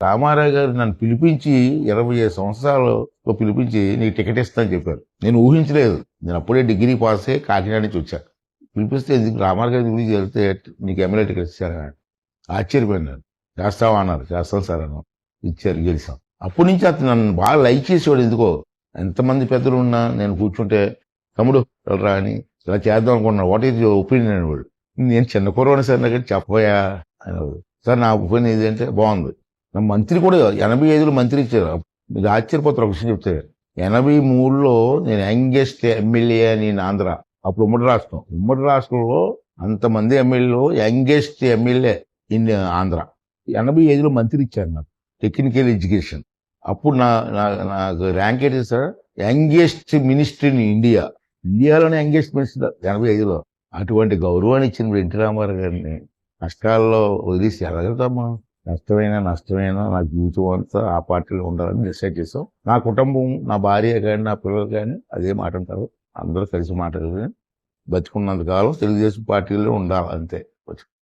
రామారావు గారు నన్ను పిలిపించి 25 సంవత్సరాలు పిలిపించి నీకు టికెట్ ఇస్తా అని చెప్పారు. నేను ఊహించలేదు. నేను అప్పుడే డిగ్రీ పాస్ అయ్యి కాకినాడ నుంచి వచ్చా. పిలిపిస్తే ఎందుకు రామారావు గారి గురించి వెళ్తే నీకు ఎమ్మెల్యే టికెట్ ఇచ్చారు. ఆశ్చర్యపోయినారు. చేస్తావా అన్నారు. చేస్తాను సార్ అన్నాను. ఇచ్చారు, గెలిచాం. అప్పటి నుంచి అతను నన్ను బాగా లైక్ చేసేవాడు. ఎందుకో ఎంతమంది పెద్దలు ఉన్నా నేను కూర్చుంటే తమ్ముడు రా అని ఇలా చేద్దాం అనుకున్నాను. వాట్ ఈజ్ యువర్ ఒపీనియన్ అనేవాడు. నేను చిన్న కుర్రవాడిని సార్ నాకు చెప్పబోయా అనేవాడు. సార్ నా ఒపీనియన్ ఇది అంటే బాగుంది. నా మంత్రి కూడా 85లో మంత్రి ఇచ్చారు. మీరు ఆశ్చర్యపోతారు. ఒక విషయం చెప్తే 83లో నేను యంగెస్ట్ ఎమ్మెల్యే అని ఆంధ్ర, అప్పుడు ఉమ్మడి రాష్ట్రం. ఉమ్మడి రాష్ట్రంలో అంతమంది ఎమ్మెల్యేలు యంగెస్ట్ ఎమ్మెల్యే ఇన్ ఆంధ్ర. 85లో మంత్రి ఇచ్చారు నాకు, టెక్నికల్ ఎడ్యుకేషన్. అప్పుడు నాకు ర్యాంక్ ఏంటి sir, youngest minister in India. ఇండియాలోనే యంగెస్ట్ మినిస్టర్ 85లో. అటువంటి గౌరవాన్ని ఇచ్చిన ఎన్టీ రామారావు గారిని కష్టాల్లో వదిలేసి ఎలాగలుగుతామా? నష్టమైనా నా జీవితం అంతా ఆ పార్టీలో ఉండాలని డిసైడ్ చేసాం. నా కుటుంబం, నా భార్య కానీ నా పిల్లలు కానీ అదే మాట అంటారు. అందరూ కలిసి మాట్లాడుకుని బతికున్నంత కాలం తెలుగుదేశం పార్టీలో ఉండాలి అంతే.